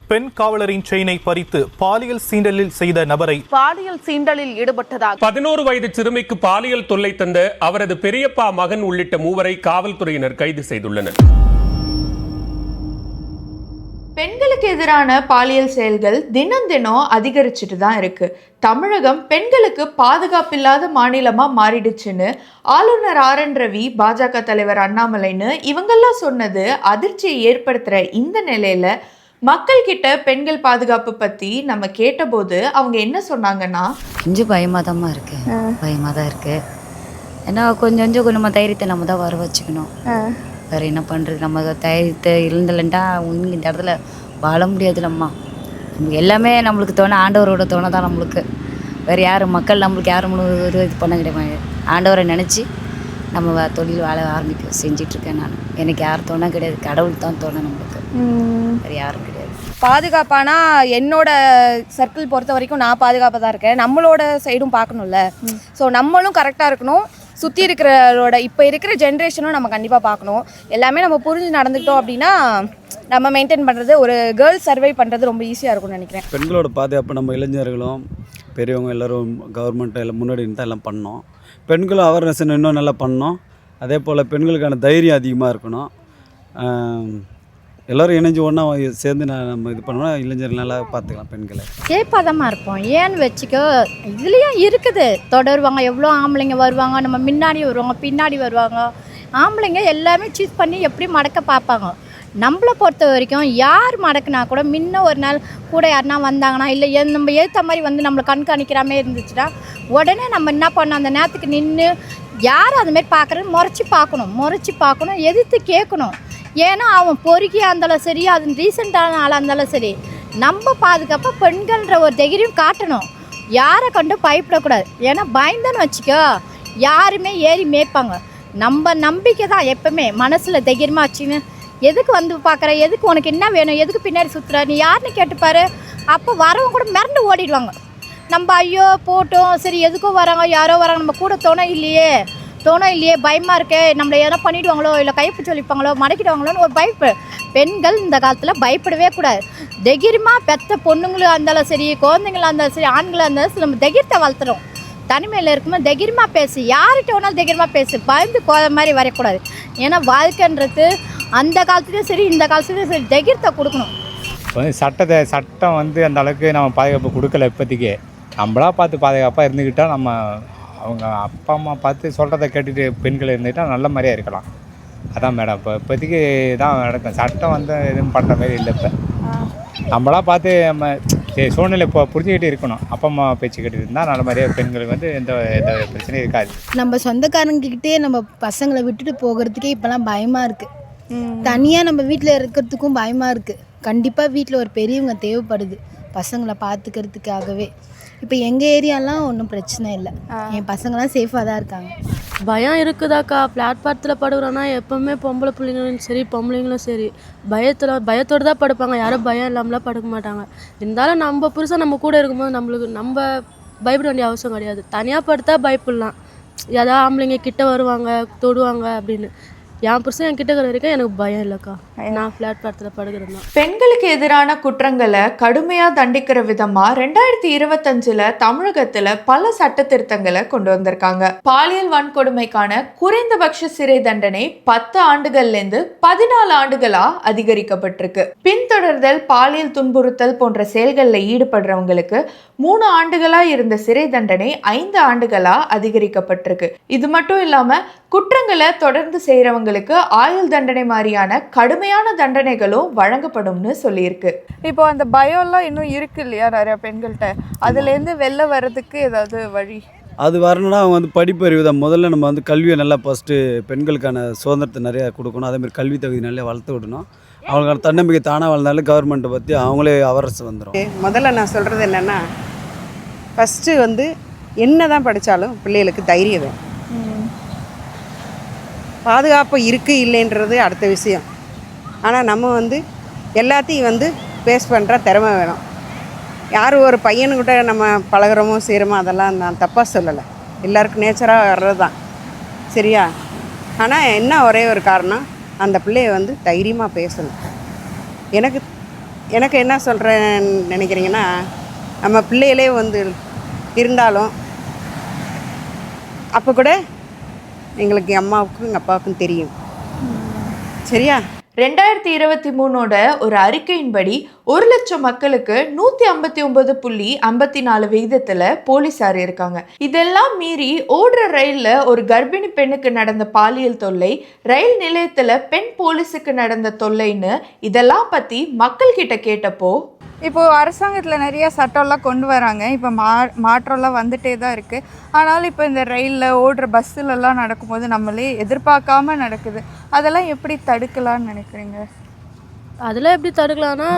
பெண் காவலரின் செயினை பறித்து பாலியல் சீண்டலில் செய்த நபரை பாலியல் சீண்டலில் ஈடுபட்டதாக 11 வயது சிறுமிக்கு பாலியல் தொல்லை தந்த அவரது பெரியப்பா மகன் உள்ளிட்ட 3 காவல்துறையினர் கைது செய்துள்ளனர். பெண்களுக்கு எதிரான பாலியல் செயல்கள் தினம் தினம் அதிகரிச்சுட்டு தான் இருக்கு. தமிழகம் பெண்களுக்கு பாதுகாப்பில்லாத மாநிலமா மாறிடுச்சுன்னு ஆளுநர் RN ரவி, பாஜக தலைவர் அண்ணாமலைன்னு இவங்கெல்லாம் சொன்னது அதிர்ச்சியை ஏற்படுத்துற இந்த நிலையில மக்கள் கிட்ட பெண்கள் பாதுகாப்பு பத்தி நம்ம கேட்டபோது அவங்க என்ன சொன்னாங்கன்னா, கொஞ்சம் பயமாதான் இருக்கு, பயமா தான் இருக்கு. ஏன்னா கொஞ்சம் நம்ம தைரியத்தை நம்ம தான் வர வச்சுக்கணும். வேற என்ன பண்றது, நம்ம தைரியத்தை இருந்தலன்ட்டா இந்த இடத்துல வாழ முடியாதுலம்மா. நமக்கு எல்லாமே நம்மளுக்கு தோணை ஆண்டவரோட தோணை தான் நம்மளுக்கு. வேறு யாரும் மக்கள் நம்மளுக்கு யாரும் இது பண்ண கிடையாது. ஆண்டவரை நினச்சி நம்ம தொழில் வாழ செஞ்சிட்ருக்கேன் நான். எனக்கு யார் தோணை கிடையாது, கடவுள் தான் தோணை நம்மளுக்கு, வேறு யாரும் கிடையாது. பாதுகாப்பானா என்னோட சர்க்கிள் பொறுத்த வரைக்கும் நான் பாதுகாப்பாக தான் இருக்கேன். நம்மளோட சைடும் பார்க்கணும்ல. ஸோ நம்மளும் கரெக்டாக இருக்கணும். சுற்றி இருக்கிறோட இப்போ இருக்கிற ஜென்ரேஷனும் நம்ம கண்டிப்பாக பார்க்கணும். எல்லாமே நம்ம புரிஞ்சு நடந்துக்கிட்டோம் அப்படின்னா நம்ம மெயின்டைன் பண்ணுறது, ஒரு கேர்ள்ஸ் சர்வை பண்ணுறது ரொம்ப ஈஸியாக இருக்கும்னு நினைக்கிறேன். பெண்களோட பாதுகாப்பு நம்ம இளைஞர்களும் பெரியவங்க எல்லோரும் கவர்மெண்ட் எல்லாம் முன்னாடி தான் எல்லாம் பண்ணோம். பெண்களும் அவேர்னஸ் இன்னும் நல்லா பண்ணோம். அதே போல் பெண்களுக்கான தைரியம் அதிகமாக இருக்கணும். எல்லோரும் இணைஞ்சு ஒன்றா சேர்ந்து நம்ம இது பண்ணோம்னா இளைஞர்கள் நல்லா பார்த்துக்கலாம். பெண்களை சேஃபாக இருப்போம். ஏன்னு வச்சுக்கோ, இதுலேயும் இருக்குது தொடருவாங்க. எவ்வளோ ஆம்பளைங்க வருவாங்க, நம்ம முன்னாடி வருவாங்க, பின்னாடி வருவாங்க. ஆம்பளைங்க எல்லாமே சூஸ் பண்ணி எப்படி மடக்க பார்ப்பாங்க. நம்மளை பொறுத்த வரைக்கும் யார் மடக்குனா கூட முன்ன ஒரு நாள் கூட யாருனா வந்தாங்கன்னா, இல்லை நம்ம ஏற்ற மாதிரி வந்து நம்மளை கண்காணிக்கிற மாதிரி இருந்துச்சுன்னா உடனே நம்ம என்ன பண்ணோம், அந்த நேரத்துக்கு நின்று யார் அதுமாரி பார்க்குறது முறைச்சி பார்க்கணும், எதிர்த்து கேட்கணும். ஏன்னா அவன் பொறுக்கியாக இருந்தாலும் சரி, அது ரீசெண்டான ஆளாக இருந்தாலும் சரி, நம்ம பாதுகாப்பாக பெண்கள்ன்ற ஒரு தைரியம் காட்டணும். யாரை கண்டு பயப்படக்கூடாது. ஏன்னா பயந்தன்னு வச்சுக்கோ யாருமே ஏறி மேய்ப்பாங்க. நம்ம நம்பிக்கை தான் எப்பவுமே மனசில் தைரியமாக வச்சுன்னு, எதுக்கு வந்து பார்க்குற, எதுக்கு உனக்கு என்ன வேணும், எதுக்கு பின்னாடி சுற்றுற, நீ யாருன்னு கேட்டுப்பாரு. அப்போ வரவங்க கூட மிரண்டு ஓடிடுவாங்க. நம்ம ஐயோ போட்டோம், சரி எதுக்கோ வராங்க, யாரோ வராங்க, நம்ம கூட துணை இல்லையே, பயமாக இருக்கே, நம்மளை எதனா பண்ணிவிடுவாங்களோ, இல்லை கைப்பு சொல்லிப்பாங்களோ, மடக்கிடுவாங்களோன்னு ஒரு பயப்பு. பெண்கள் இந்த காலத்தில் பயப்படவே கூடாது. தைரியமாக பெற்ற பொண்ணுங்களாக இருந்தாலும் சரி, குழந்தைங்களாக இருந்தாலும் சரி, ஆண்களாக இருந்தாலும் சரி, நம்ம தைரியத்தை வளர்த்துறோம். தனிமையில் இருக்கும்போது தைரியமாக பேசு, யார்கிட்ட வேணாலும் தைரியமாக பேசு, பயந்து மாதிரி வரக்கூடாது. ஏன்னா வாழ்க்கைன்றது அந்த காலத்துலேயும் சரி இந்த காலத்துலேயும் சரி தைரியத்தை கொடுக்கணும். சட்டம் வந்து அந்த அளவுக்கு நம்ம பாதுகாப்பு கொடுக்கல. இப்போதைக்கு நம்மளா பார்த்து பாதுகாப்பாக இருந்துக்கிட்டால், நம்ம அவங்க அப்பா அம்மா பார்த்து சொல்கிறத கேட்டுட்டு பெண்கள் இருந்துக்கிட்டால் நல்ல மாதிரியாக இருக்கலாம். அதான் மேடம் இப்போதைக்கு தான் நடக்கும். சட்டம் வந்து எதுவும் பண்ணுற மாதிரி இல்லை. இப்போ நம்மளா பார்த்து நம்ம சூழ்நிலை இப்போ புரிஞ்சுக்கிட்டு இருக்கணும். அப்பா அம்மா பேச்சு கேட்டுட்டு இருந்தால் நல்ல மாதிரியாக பெண்களுக்கு வந்து எந்த பிரச்சனையும் இருக்காது. நம்ம சொந்தக்காரங்கிட்டே நம்ம பசங்களை விட்டுட்டு போகிறதுக்கே இப்போலாம் பயமாக இருக்குது. தனியாக நம்ம வீட்டில் இருக்கிறதுக்கும் பயமாக இருக்குது. கண்டிப்பாக வீட்டில் ஒரு பெரியவங்க தேவைப்படுது பசங்களை பார்த்துக்கிறதுக்காகவே. இப்போ எங்கள் ஏரியாலாம் ஒன்றும் பிரச்சனை இல்லை, என் பசங்களாம் சேஃபாக தான் இருக்காங்க. பயம் இருக்குதாக்கா. பிளாட்பாரத்தில் படுகிறோன்னா எப்போவுமே பொம்பளை பிள்ளைங்களும் சரி பொம்பளைங்களும் சரி பயத்தோடு தான் படுப்பாங்க. யாரும் பயம் இல்லாமலாம் படுக்க மாட்டாங்க. இருந்தாலும் நம்ம புருஷன் நம்ம கூட இருக்கும்போது நம்ம பயப்பட வேண்டிய அவசியம் கிடையாது. தனியாக படுத்தா பயப்படலாம். ஏதாவது ஆம்பளைங்க கிட்ட வருவாங்க, தொடுவாங்க அப்படின்னு. என் புருஷன் என் கிட்ட வரைக்கும் எனக்கு பயம் இல்லைக்கா. நான் பிளாட்பாரத்தில் படுக்கிறேன். பெண்களுக்கு எதிரான குற்றங்களை கடுமையாக தண்டிக்கிற விதமாக 2025 தமிழகத்தில் பல சட்ட திருத்தங்களை கொண்டு வந்திருக்காங்க. பாலியல் வன்கொடுமைக்கான குறைந்தபட்ச சிறை தண்டனை 10 ஆண்டுகள்லேருந்து 14 ஆண்டுகளா அதிகரிக்கப்பட்டிருக்கு. பின்தொடர்தல், பாலியல் துன்புறுத்தல் போன்ற செயல்களில் ஈடுபடுறவங்களுக்கு 3 ஆண்டுகளா இருந்த சிறை தண்டனை 5 ஆண்டுகளா அதிகரிக்கப்பட்டிருக்கு. இது மட்டும் இல்லாம குற்றங்களை தொடர்ந்து செய்யறவங்களுக்கு ஆயுள் தண்டனை மாதிரியான கடுமையான தண்டனைகளும் வழங்கப்படும்னு சொல்லியிருக்கு. இப்போ அந்த பயம்லாம் இன்னும் இருக்கு இல்லையா நிறைய பெண்கள்கிட்ட, அதுலேருந்து வெளில வர்றதுக்கு ஏதாவது வழி? அது வரணும்னா அவங்க வந்து படிப்பறிவு தான். முதல்ல நம்ம வந்து கல்வியை நல்லா ஃபஸ்ட்டு பெண்களுக்கான சுதந்திரத்தை நிறையா கொடுக்கணும். அதேமாதிரி கல்வி தகுதி நல்லா வளர்த்து விடணும். அவங்களுக்கான தன்னம்பிக்கை தானாக வளர்ந்தாலும் கவர்மெண்ட்டை பற்றி அவங்களே அவரசு வந்துடும். முதல்ல நான் சொல்கிறது என்னென்னா, ஃபஸ்ட்டு வந்து என்ன தான் படித்தாலும் பிள்ளைகளுக்கு தைரியம் வேணும். பாதுகாப்பு இருக்குது இல்லைன்றது அடுத்த விஷயம். ஆனால் நம்ம வந்து எல்லாத்தையும் வந்து பேஸ் பண்ணுற திறமை வேணும். யார் ஒரு பையனுக்கிட்ட நம்ம பழகிறோமோ செய்கிறோமோ அதெல்லாம் நான் தப்பாக சொல்லலை. எல்லாருக்கும் நேச்சராக வர்றது தான், சரியா? ஆனால் என்ன ஒரே ஒரு காரணம், அந்த பிள்ளைய வந்து தைரியமாக பேசணும். எனக்கு எனக்கு என்ன சொல்கிறேன்னு நினைக்கிறீங்கன்னா, நம்ம பிள்ளைகளே வந்து இருந்தாலும் அப்போ கூட எங்களுக்கு அம்மாவுக்கும் எங்கள் அப்பாவுக்கும் தெரியும். சரியா? 2023 ஒரு அறிக்கையின்படி 1,00,000 மக்களுக்கு 159.54 விகிதத்துல போலீசார் இருக்காங்க. இதெல்லாம் மீறி ஓடுற ரயில்ல ஒரு கர்ப்பிணி பெண்ணுக்கு நடந்த பாலியல் தொல்லை, ரயில் நிலையத்துல பெண் போலீஸுக்கு நடந்த தொல்லைன்னு இதெல்லாம் பத்தி மக்கள் கிட்ட கேட்டப்போ, இப்போது அரசாங்கத்தில் நிறைய சட்டம்லாம் கொண்டு வராங்க. இப்போ மாற்றம்லாம் வந்துட்டே தான் இருக்குது. ஆனாலும் இப்போ இந்த ரயிலில் ஓடுற பஸ்ஸுலலாம் நடக்கும்போது நம்மளே எதிர்பார்க்காம நடக்குது. அதெல்லாம் எப்படி தடுக்கலான்னு நினைக்கிறீங்க? அதெல்லாம் எப்படி தடுக்கலாம்னா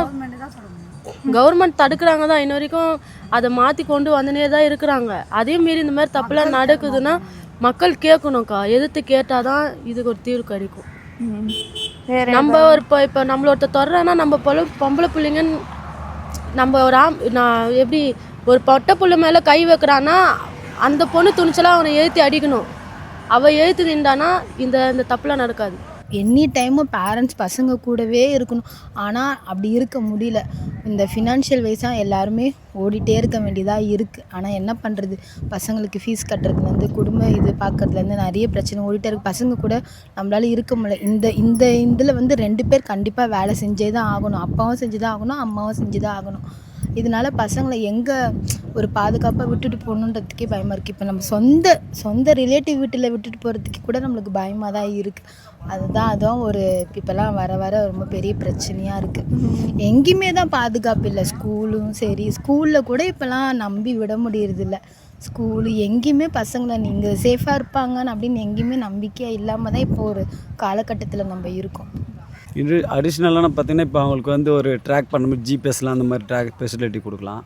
கவர்மெண்ட் தடுக்கிறாங்க தான். இன்ன வரைக்கும் அதை மாற்றி கொண்டு வந்துனே தான் இருக்கிறாங்க. அதே மீறி இந்த மாதிரி தப்புலாம் நடக்குதுன்னா மக்கள் கேட்கணும்க்கா. எதிர்த்து கேட்டால் தான் இதுக்கு ஒரு தீர்வு கிடைக்கும். நம்ம ஒரு இப்போ நம்மளோட தொடர்றேன்னா நம்ம பொம்பளை பிள்ளைங்கன்னு நம்ம ஒரு நான் எப்படி ஒரு பொட்டை புள்ள மேலே கை வைக்கிறான்னா அந்த பொண்ணு துணிச்சலாக அவனை எழுத்தி அடிக்கணும். அவள் எழுத்து நின்றானா இந்த தப்புலாம் நடக்காது. எனி டைமும் பேரண்ட்ஸ் பசங்க கூடவே இருக்கணும். ஆனால் அப்படி இருக்க முடியல. இந்த ஃபினான்ஷியல் வைஸாக எல்லாருமே ஓடிட்டே இருக்க வேண்டியதாக இருக்குது. ஆனால் என்ன பண்ணுறது, பசங்களுக்கு ஃபீஸ் கட்டுறதுலேருந்து குடும்ப இது பார்க்குறதுலேருந்து நிறைய பிரச்சனை ஓடிட்டே இருக்குது. பசங்க கூட நம்மளால இருக்க முடியல. இதில் வந்து 2 பேர் கண்டிப்பாக வேலை செஞ்சே தான் ஆகணும். அப்பாவும் செஞ்சு தான் ஆகணும், அம்மாவும் செஞ்சு தான் ஆகணும். இதனால் பசங்களை எங்கே ஒரு பாதுகாப்பாக விட்டுட்டு போகணுன்றதுக்கே பயமாக இருக்குது. இப்போ நம்ம சொந்த ரிலேட்டிவ் வீட்டில் விட்டுட்டு போகிறதுக்கு கூட நம்மளுக்கு பயமாக தான் இருக்குது. அதுதான் ஒரு இப்போல்லாம் வர ரொம்ப பெரிய பிரச்சனையாக இருக்குது. எங்கேயுமே தான் பாதுகாப்பு இல்லை. ஸ்கூலும் சரி, ஸ்கூலில் கூட இப்போல்லாம் நம்பி விட முடியறதில்ல. ஸ்கூலு எங்கேயுமே பசங்களை நீங்கள் சேஃபாக இருப்பாங்கன்னு அப்படின்னு எங்கேயுமே நம்பிக்கையாக இல்லாமல் தான் இப்போ ஒரு காலகட்டத்தில் நம்ம இருக்கோம். இது அடிஷ்னலான பார்த்திங்கன்னா இப்போ அவங்களுக்கு வந்து ஒரு ட்ராக் பண்ண மாதிரி ஜிபிஎஸ்லாம் அந்த மாதிரி ட்ராக் ஃபெசிலிட்டி கொடுக்கலாம்.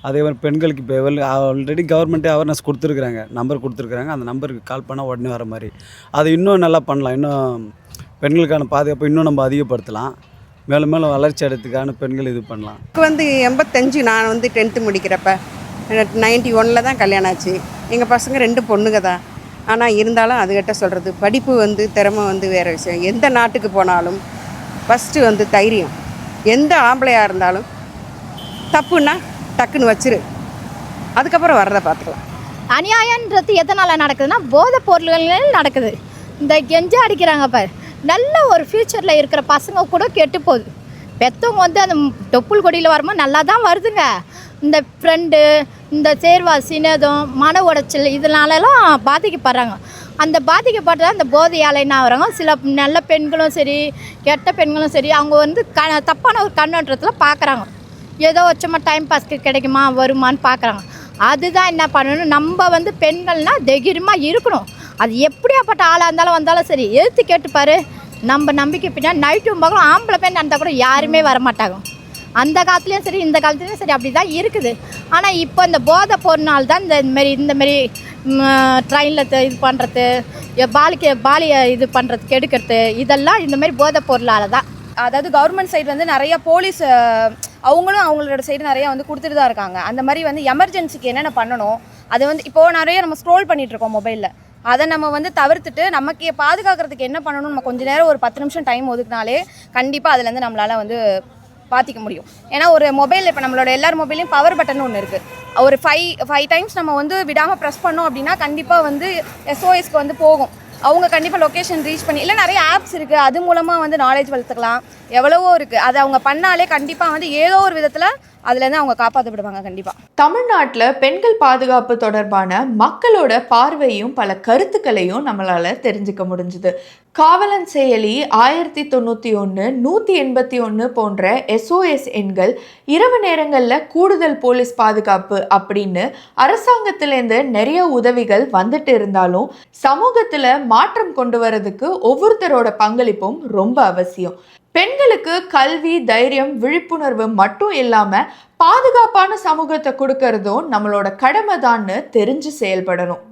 அதே மாதிரி பெண்களுக்கு இப்போ ஆல்ரெடி கவர்மெண்ட்டே அவேர்னஸ் கொடுத்துருக்குறாங்க, நம்பர் கொடுத்துருக்குறாங்க. அந்த நம்பருக்கு கால் பண்ணால் உடனே வர மாதிரி அதை இன்னும் நல்லா பண்ணலாம். இன்னும் பெண்களுக்கான பாதுகாப்பை இன்னும் நம்ம அதிகப்படுத்தலாம். மேலும் வளர்ச்சி அடைறதுக்கான பெண்கள் இது பண்ணலாம். எனக்கு வந்து 85 நான் வந்து 10th முடிக்கிறப்ப 91 தான் கல்யாணம் ஆச்சு. எங்கள் பசங்க 2 பொண்ணுங்க தான். ஆனால் இருந்தாலும் அதுகிட்ட சொல்கிறது படிப்பு வந்து திறமை வந்து வேறு விஷயம். எந்த நாட்டுக்கு போனாலும் ஃபஸ்ட்டு வந்து தைரியம். எந்த ஆம்பளையாக இருந்தாலும் தப்புன்னா டக்குன்னு வச்சிரு, அதுக்கப்புறம் வர்றதை பார்த்துக்கலாம். அநியாயன்றது எதனால் நடக்குதுன்னா போதைப் பொருள்கள் நடக்குது. இந்த கெஞ்சா அடிக்கிறாங்க பாரு, நல்ல ஒரு ஃப்யூச்சரில் இருக்கிற பசங்க கூட கெட்டு போகுது. பெற்றவங்க வந்து அந்த தொப்புள் கொடியில் வரும்போது நல்லா தான் வருதுங்க. இந்த ஃப்ரெண்டு, இந்த சேர்வாசி, நேதம், மன உடைச்சல் இதனாலலாம் பாதிக்கப்படுறாங்க. அந்த பாதிக்கப்பட்ட அந்த போதையால் என்ன ஆகுறாங்க, சில நல்ல பெண்களும் சரி கெட்ட பெண்களும் சரி அவங்க வந்து தப்பான ஒரு கண்ணோட்டத்தில் பார்க்குறாங்க. ஏதோ சும்மா டைம் பாஸ்க்கு கிடைக்குமா வருமானு பார்க்குறாங்க. அதுதான் என்ன பண்ணணும், நம்ம வந்து பெண்கள்னால் தைரியமாக இருக்கணும். அது எப்படியாப்பட்ட ஆளாக இருந்தாலும் வந்தாலும் சரி எழுத்து கேட்டுப்பார். நம்ம நம்பிக்கை பின்னாடி நைட்டும் பகலும் ஆம்பளை பெண் இருந்தால் கூட யாருமே வரமாட்டாங்க. அந்த காலத்துலேயும் சரி இந்த காலத்துலேயும் சரி அப்படி தான் இருக்குது. ஆனால் இப்போ இந்த போதை போகிறனால தான் இந்தமாரி ட்ரெயினில் இது பண்ணுறது, பாலியை இது பண்ணுறது, கெடுக்கிறது, இதெல்லாம் இந்தமாரி போதை பொருளால் தான். அதாவது கவர்மெண்ட் சைடு வந்து நிறைய போலீஸ் அவங்களும் அவங்களோட சைடு நிறையா வந்து கொடுத்துட்டு தான் இருக்காங்க. அந்த மாதிரி வந்து எமர்ஜென்சிக்கு என்னென்ன பண்ணணும் அது வந்து இப்போது நிறைய நம்ம ஸ்க்ரோல் பண்ணிகிட்ருக்கோம் மொபைலில். அதை நம்ம வந்து தவிர்த்துட்டு நமக்கு பாதுகாக்கிறதுக்கு என்ன பண்ணணும், நம்ம கொஞ்சம் நேரம் ஒரு 10 நிமிஷம் டைம் ஒதுக்குனாலே கண்டிப்பாக அதுலேருந்து நம்மளால் வந்து பார்த்திக்க முடியும். ஏன்னா ஒரு மொபைல் இப்போ நம்மளோட எல்லார் மொபைலையும் பவர் பட்டன் ஒன்று இருக்குது. ஒரு 5 டைம்ஸ் நம்ம வந்து விடாமல் ப்ரெஸ் பண்ணோம் அப்படின்னா கண்டிப்பாக வந்து SOSக்கு வந்து போகும். அவங்க கண்டிப்பாக லொக்கேஷன் ரீச் பண்ணி, இல்லை நிறைய ஆப்ஸ் இருக்குது, அது மூலமாக வந்து நாலேஜ் வளர்த்துக்கலாம். எவ்வளவோ இருக்குது. அதை அவங்க பண்ணாலே கண்டிப்பாக வந்து ஏதோ ஒரு விதத்தில் அதுலேருந்து அவங்க காப்பாற்றப்படுவாங்க கண்டிப்பாக. தமிழ்நாட்டில் பெண்கள் பாதுகாப்பு தொடர்பான மக்களோட பார்வையும் பல கருத்துக்களையும் நம்மளால் தெரிஞ்சுக்க முடிஞ்சுது. காவலன் செயலி 1091, 181 போன்ற SOS எண்கள், இரவு நேரங்களில் கூடுதல் போலீஸ் பாதுகாப்பு அப்படின்னு அரசாங்கத்திலேருந்து நிறைய உதவிகள் வந்துட்டு இருந்தாலும் சமூகத்தில் மாற்றம் கொண்டு வரதுக்கு ஒவ்வொருத்தரோட பங்களிப்பும் ரொம்ப அவசியம். பெண்களுக்கு கல்வி, தைரியம், விழிப்புணர்வு மட்டும் இல்லாமல் பாதுகாப்பான சமூகத்தை கொடுக்கறதும் நம்மளோட கடமை தான்னு தெரிஞ்சு செயல்படணும்.